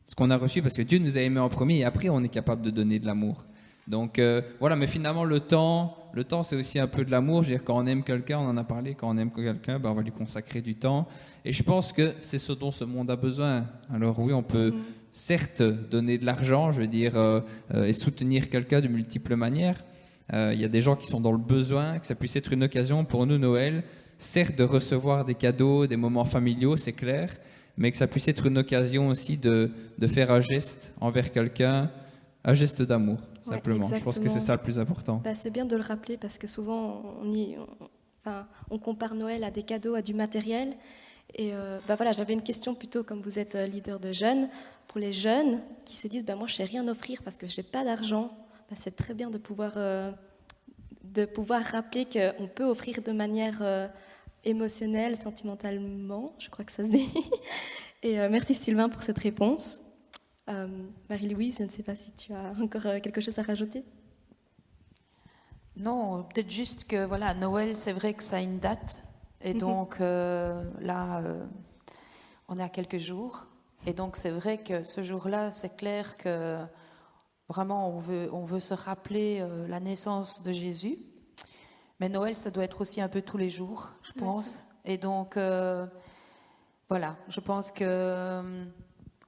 ce qu'on a reçu, parce que Dieu nous a aimés en premier, et après, on est capable de donner de l'amour. Donc, voilà, mais finalement, le temps, c'est aussi un peu de l'amour. Je veux dire, quand on aime quelqu'un, on en a parlé, quand on aime quelqu'un, ben, on va lui consacrer du temps. Et je pense que c'est ce dont ce monde a besoin. Alors oui, on peut certes donner de l'argent, je veux dire, et soutenir quelqu'un de multiples manières. Il y a des gens qui sont dans le besoin, que ça puisse être une occasion pour nous, Noël, certes de recevoir des cadeaux, des moments familiaux, c'est clair, mais que ça puisse être une occasion aussi de faire un geste envers quelqu'un, un geste d'amour, simplement. Je pense que c'est ça le plus important. Bah, c'est bien de le rappeler, parce que souvent, on compare Noël à des cadeaux, à du matériel. Et voilà, j'avais une question plutôt, comme vous êtes leader de jeunes, pour les jeunes qui se disent moi je ne sais rien offrir parce que je n'ai pas d'argent. C'est très bien de pouvoir rappeler qu'on peut offrir de manière émotionnelle, sentimentalement, je crois que ça se dit. Et merci Sylvain pour cette réponse. Marie-Louise, je ne sais pas si tu as encore quelque chose à rajouter. Non, peut-être juste que voilà, Noël, c'est vrai que ça a une date. Et donc là, on est à quelques jours. Et donc c'est vrai que ce jour-là, c'est clair que vraiment on veut se rappeler la naissance de Jésus. Mais Noël, ça doit être aussi un peu tous les jours, je pense. Et donc voilà, je pense que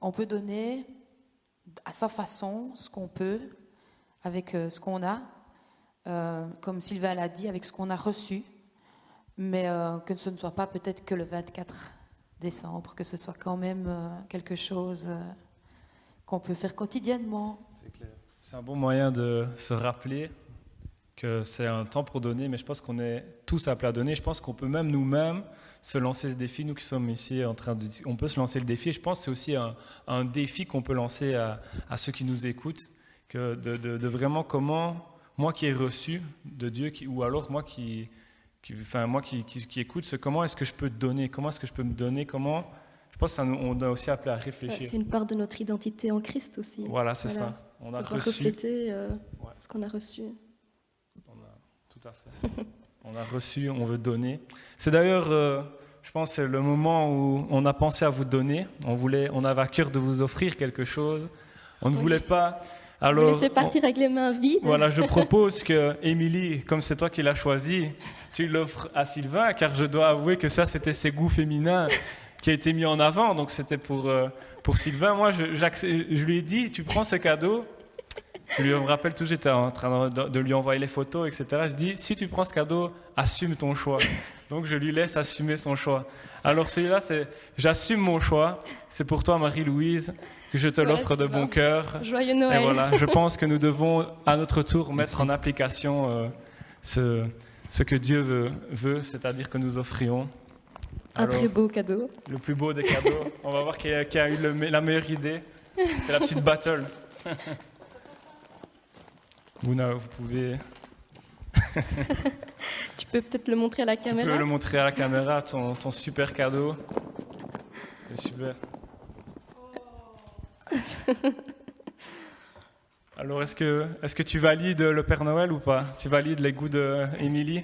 on peut donner à sa façon ce qu'on peut, avec ce qu'on a, comme Sylvain l'a dit, avec ce qu'on a reçu. Mais que ce ne soit pas peut-être que le 24 décembre, que ce soit quand même quelque chose qu'on peut faire quotidiennement. C'est clair. C'est un bon moyen de se rappeler que c'est un temps pour donner, mais je pense qu'on est tous appelés à donner. Je pense qu'on peut même nous-mêmes se lancer ce défi. Nous qui sommes ici on peut se lancer le défi. Et je pense que c'est aussi un défi qu'on peut lancer à ceux qui nous écoutent, que de vraiment comment, moi qui ai reçu de Dieu, ou alors moi qui écoute, comment est-ce que je peux donner, comment est-ce que je peux me donner, comment... Je pense qu'on doit aussi appeler à réfléchir. C'est une part de notre identité en Christ aussi. Voilà, c'est ça. On a reçu. Refléter ce qu'on a reçu. Tout à fait. On a reçu, on veut donner. C'est d'ailleurs, je pense, c'est le moment où on a pensé à vous donner. On avait à cœur de vous offrir quelque chose. On ne voulait pas... Alors, laissez partir avec les mains vides. Voilà, je propose que, Émilie, comme c'est toi qui l'as choisi, tu l'offres à Sylvain, car je dois avouer que ça, c'était ses goûts féminins qui a été mis en avant, donc c'était pour Sylvain. Moi, je lui ai dit, tu prends ce cadeau. Je me rappelle tout, j'étais en train de lui envoyer les photos, etc. Je dis, si tu prends ce cadeau, assume ton choix. Donc, je lui laisse assumer son choix. Alors, celui-là, c'est j'assume mon choix. C'est pour toi, Marie-Louise, que je te l'offre de bon cœur. Joyeux Noël. Et voilà, je pense que nous devons, à notre tour, mettre en application ce que Dieu veut, c'est-à-dire que nous offrions. Un très beau cadeau. Le plus beau des cadeaux. On va voir qui a eu la meilleure idée. C'est la petite battle. Vous pouvez... Tu peux peut-être le montrer à la caméra. Tu peux le montrer à la caméra, ton super cadeau. C'est super. Alors, est-ce que tu valides le Père Noël ou pas? Tu valides les goûts d'Émilie?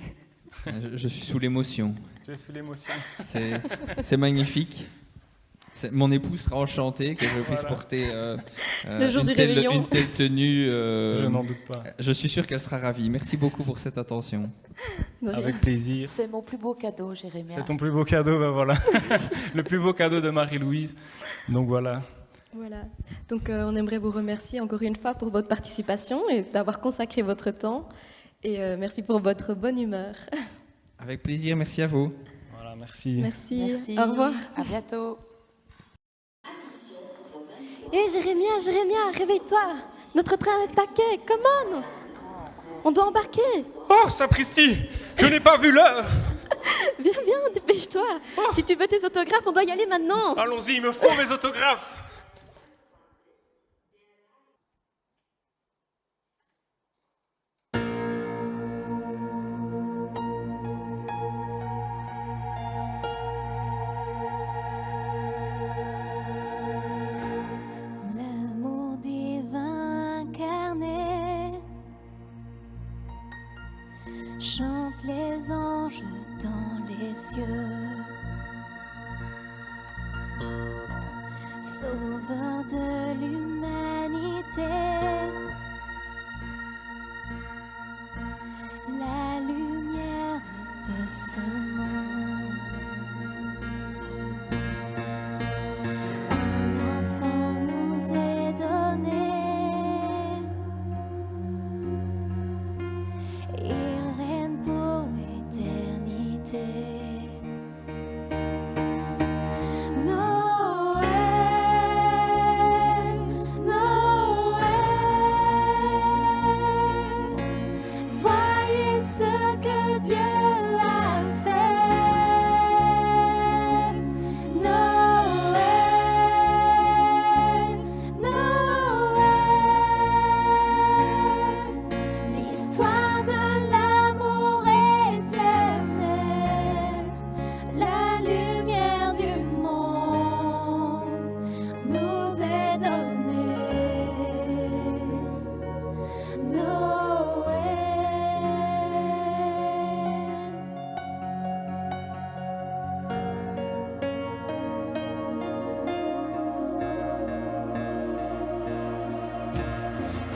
Je suis sous l'émotion. Tu es sous l'émotion. C'est magnifique. Mon épouse sera enchantée que je puisse porter une telle tenue. Je n'en doute pas. Je suis sûr qu'elle sera ravie. Merci beaucoup pour cette attention. Avec plaisir. C'est mon plus beau cadeau, Jérémie. C'est ton plus beau cadeau, ben voilà. Le plus beau cadeau de Marie-Louise. Donc voilà. Voilà. Donc on aimerait vous remercier encore une fois pour votre participation et d'avoir consacré votre temps. Et merci pour votre bonne humeur. Avec plaisir, merci à vous. Voilà, merci. Merci. Au revoir. À bientôt. Hé Jérémia, réveille-toi. Notre train est taqué, come on. On doit embarquer. Oh, sapristi, je n'ai pas vu l'heure. Viens, dépêche-toi. Si tu veux tes autographes, on doit y aller maintenant. Allons-y, il me faut mes autographes. Chantent les anges dans les cieux, Sauveur de l'humanité, la lumière de ce monde. Un enfant nous est donné.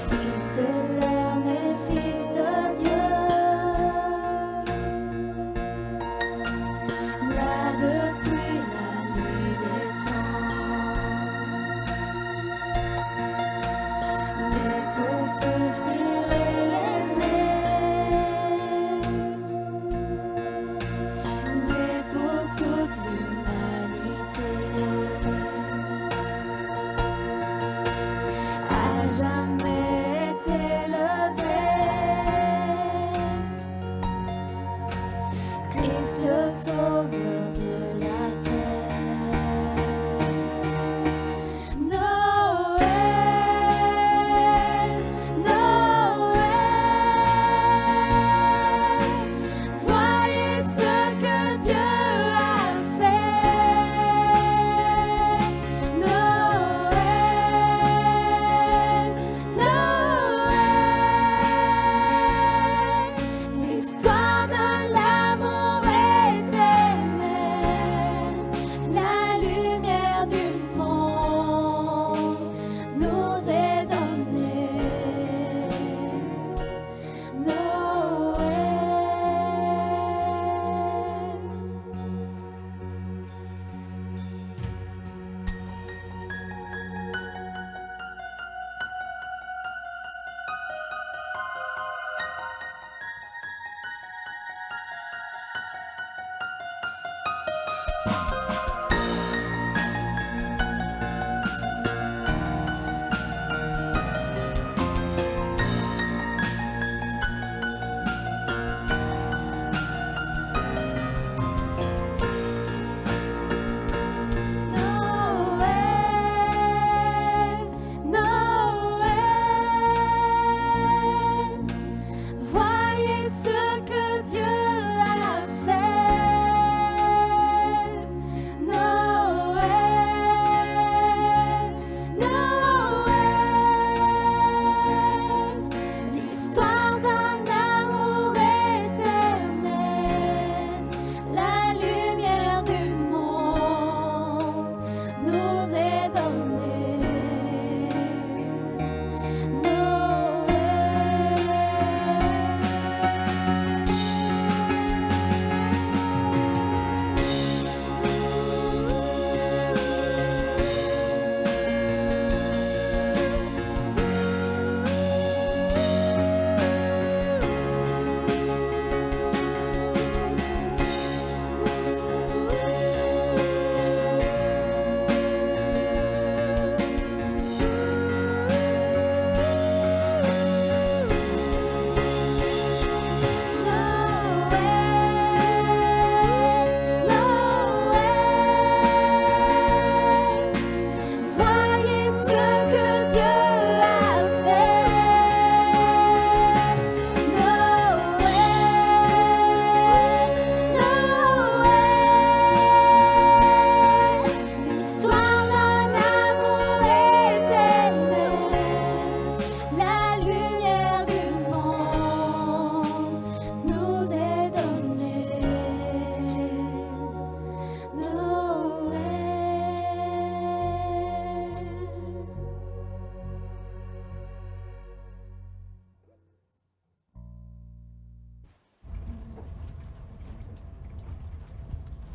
Fils de l'homme et fils de Dieu, là depuis la nuit des temps, né pour s'offrir et aimer, né pour toute l'humanité, à jamais. C'est le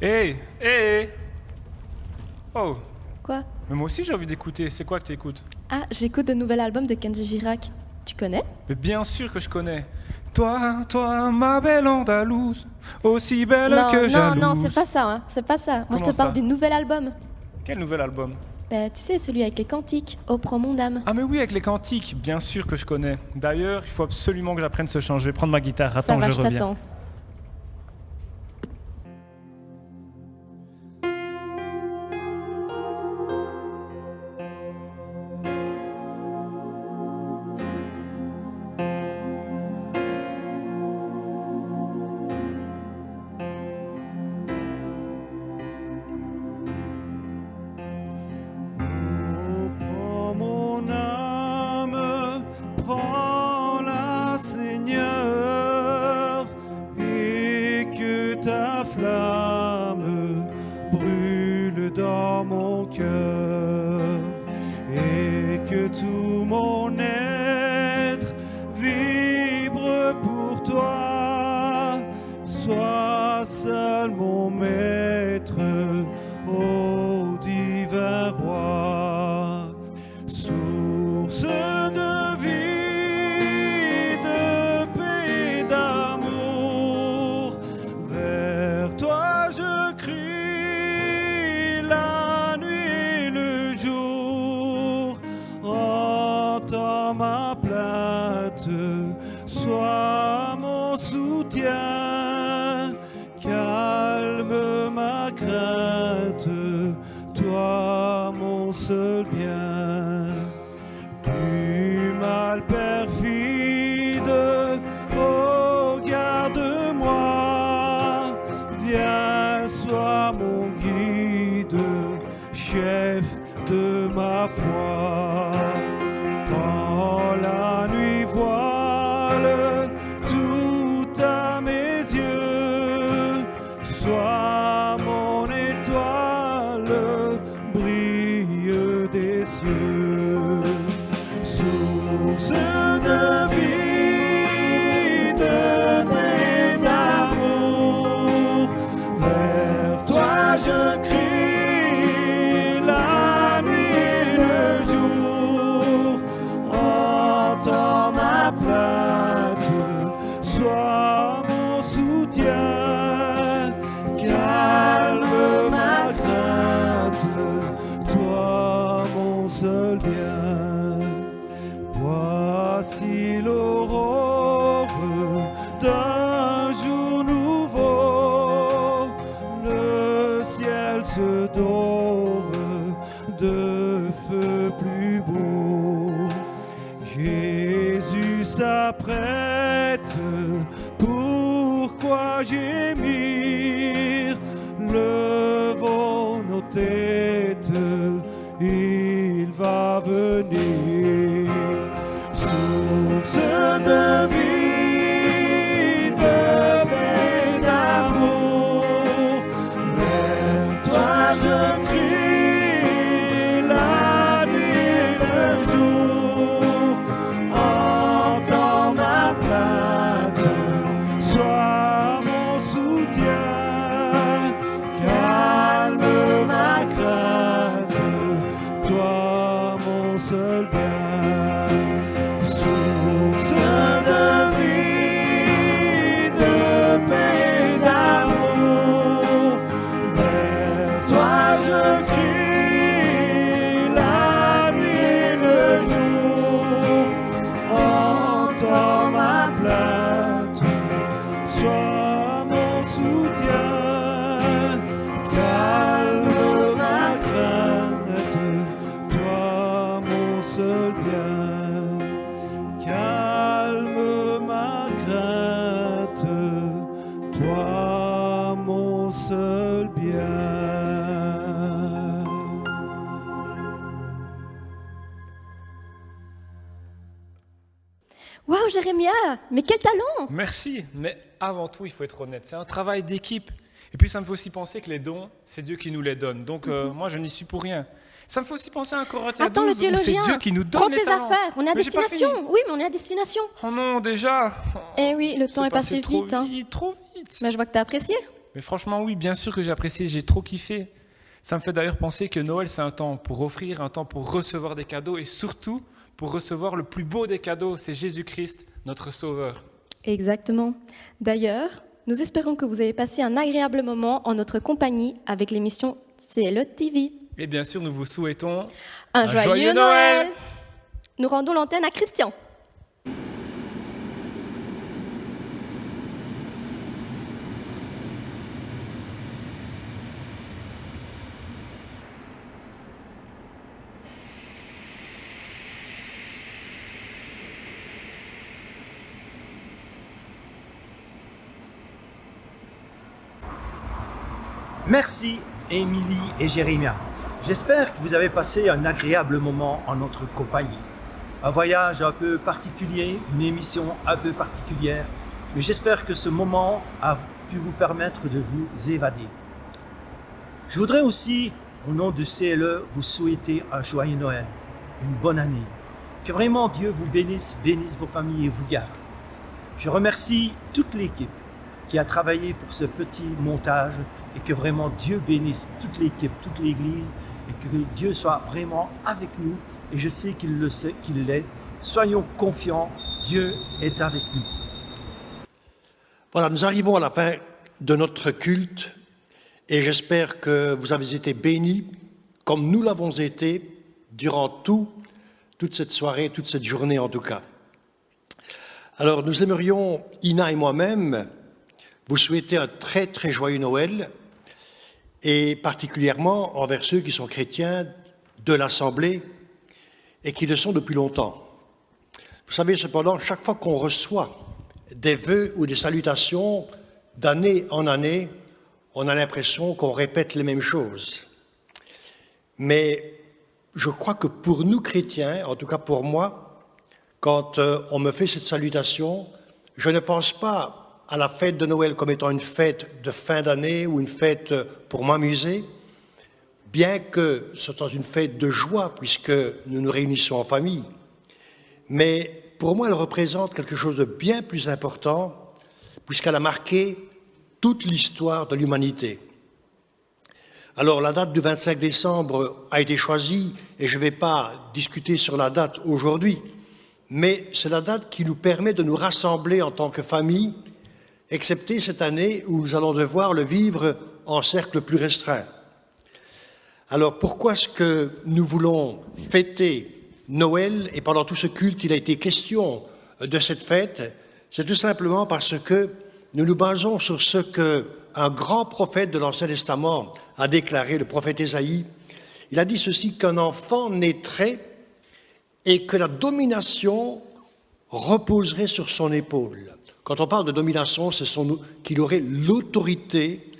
Hé, hé. Oh. Quoi? Mais moi aussi j'ai envie d'écouter. C'est quoi que t'écoutes? Ah, j'écoute le nouvel album de Kenji Girac. Tu connais? Mais bien sûr que je connais. Toi, toi, ma belle Andalouse, aussi belle Non, que non, jalouse. non, c'est pas ça, hein. C'est pas ça. Moi, je Comment te parle ça? du nouvel album. Quel nouvel album? Bah, tu sais, celui avec les cantiques. Oh, prends mon âme. Ah mais oui, avec les cantiques, bien sûr que je connais. D'ailleurs, il faut absolument que j'apprenne ce chant. Je vais prendre ma guitare. Attends, Ça va, je je reviens. t'attends. Prends mon âme, prends-la, Seigneur, et que ta flamme brûle dans mon cœur, et que tout mon être vibre pour toi. Sois seul mon maître, ô divin roi, source de vie, de paix, d'amour. Vers toi je crie la nuit et le jour. Entends ma plainte, sois mon soutien, calme ma crainte, toi mon seul bien. Du mal perfide, oh garde-moi, viens, sois mon guide, chef de ma foi. Quand la nuit voile tout à mes yeux, sois mon étoile, brille des cieux. Source de vie, de paix, d'amour, vers toi je crie la nuit et le jour. Entends ma plainte, sois mon soutien, calme ma crainte, toi mon seul bien. Voici l'aurore d'un jour nouveau, le ciel se dore de feu plus beau. Jésus s'apprête, pourquoi gémir? Levons nos têtes, il va venir. Source de vie, de paix, d'amour, vers toi je crie la nuit et le jour. Entends ma plainte, sois mon soutien, calme ma crainte, toi mon seul bien. Source de vie, de paix, d'amour, vers toi je crie la nuit et le jour. Entends ma plainte, sois mon soutien, calme ma crainte, toi mon seul bien. Calme ma crainte, toi mon seul bien. Waouh, Jérémia, mais quel talent! Merci, mais avant tout, il faut être honnête. C'est un travail d'équipe. Et puis, ça me fait aussi penser que les dons, c'est Dieu qui nous les donne. Donc, moi, je n'y suis pour rien. Ça me fait aussi penser à un Corinthiens 12, Attends, le où c'est théologien, Dieu qui nous donne prends les tes talents. affaires, on est à Mais j'ai pas destination. fini. Oui, mais on est à destination. Oh non, déjà. Eh oui, le temps est passé trop vite. Hein. vite, trop vite. Mais je vois que t'as apprécié. Mais franchement, oui, bien sûr que j'ai apprécié, j'ai trop kiffé. Ça me fait d'ailleurs penser que Noël, c'est un temps pour offrir, un temps pour recevoir des cadeaux et surtout pour recevoir le plus beau des cadeaux, c'est Jésus-Christ, notre Sauveur. Exactement. D'ailleurs, nous espérons que vous avez passé un agréable moment en notre compagnie avec l'émission CLE TV. Et bien sûr, nous vous souhaitons un joyeux Noël. Nous rendons l'antenne à Christian. Merci Émilie et Jérémia. J'espère que vous avez passé un agréable moment en notre compagnie. Un voyage un peu particulier, une émission un peu particulière, mais j'espère que ce moment a pu vous permettre de vous évader. Je voudrais aussi, au nom du CLE, vous souhaiter un joyeux Noël, une bonne année. Que vraiment Dieu vous bénisse vos familles et vous garde. Je remercie toute l'équipe qui a travaillé pour ce petit montage et que vraiment Dieu bénisse toute l'équipe, toute l'Église et que Dieu soit vraiment avec nous et je sais qu'il le sait, qu'il l'est. Soyons confiants, Dieu est avec nous. Voilà, nous arrivons à la fin de notre culte et j'espère que vous avez été bénis comme nous l'avons été durant toute cette soirée, toute cette journée en tout cas. Alors nous aimerions, Ina et moi-même, vous souhaiter un très très joyeux Noël et particulièrement envers ceux qui sont chrétiens de l'Assemblée et qui le sont depuis longtemps. Vous savez, cependant, chaque fois qu'on reçoit des vœux ou des salutations d'année en année, on a l'impression qu'on répète les mêmes choses. Mais je crois que pour nous chrétiens, en tout cas pour moi, quand on me fait cette salutation, je ne pense pas à la fête de Noël comme étant une fête de fin d'année ou une fête pour m'amuser, bien que ce soit une fête de joie puisque nous nous réunissons en famille. Mais pour moi, elle représente quelque chose de bien plus important puisqu'elle a marqué toute l'histoire de l'humanité. Alors la date du 25 décembre a été choisie et je ne vais pas discuter sur la date aujourd'hui, mais c'est la date qui nous permet de nous rassembler en tant que famille, excepté cette année où nous allons devoir le vivre en cercle plus restreint. Alors pourquoi est-ce que nous voulons fêter Noël et pendant tout ce culte il a été question de cette fête? C'est tout simplement parce que nous nous basons sur ce qu'un grand prophète de l'Ancien Testament a déclaré, le prophète Ésaïe. Il a dit ceci, qu'un enfant naîtrait et que la domination reposerait sur son épaule. Quand on parle de domination, c'est qu'il aurait l'autorité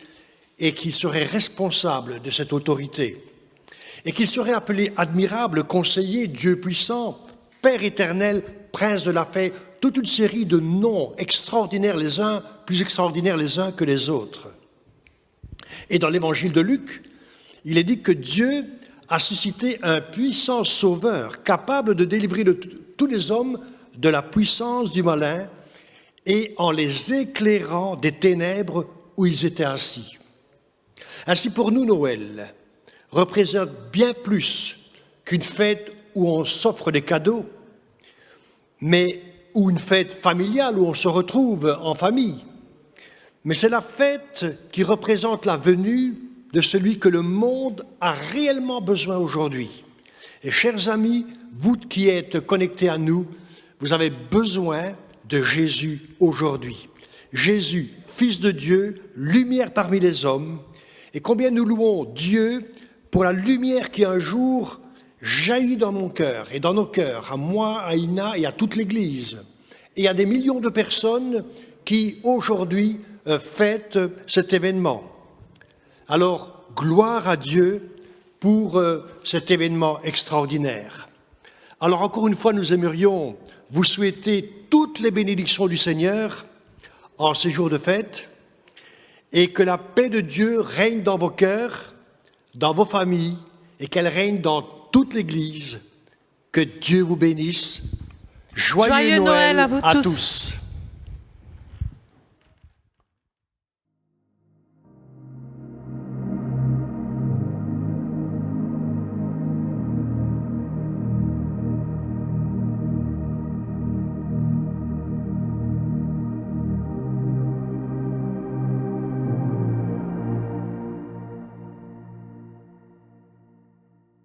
et qu'il serait responsable de cette autorité. Et qu'il serait appelé admirable, conseiller, Dieu puissant, Père éternel, Prince de la paix, toute une série de noms extraordinaires les uns, plus extraordinaires les uns que les autres. Et dans l'évangile de Luc, il est dit que Dieu a suscité un puissant sauveur, capable de délivrer tous les hommes de la puissance du malin, et en les éclairant des ténèbres où ils étaient assis. Ainsi pour nous, Noël représente bien plus qu'une fête où on s'offre des cadeaux, mais ou une fête familiale où on se retrouve en famille. Mais c'est la fête qui représente la venue de celui que le monde a réellement besoin aujourd'hui. Et chers amis, vous qui êtes connectés à nous, vous avez besoin de Jésus aujourd'hui. Jésus, Fils de Dieu, lumière parmi les hommes. Et combien nous louons Dieu pour la lumière qui un jour jaillit dans mon cœur et dans nos cœurs, à moi, à Ina et à toute l'Église. Et à des millions de personnes qui aujourd'hui fêtent cet événement. Alors, gloire à Dieu pour cet événement extraordinaire. Alors encore une fois, nous aimerions vous souhaiter toutes les bénédictions du Seigneur en ces jours de fête et que la paix de Dieu règne dans vos cœurs, dans vos familles et qu'elle règne dans toute l'Église. Que Dieu vous bénisse. Joyeux Noël à vous tous.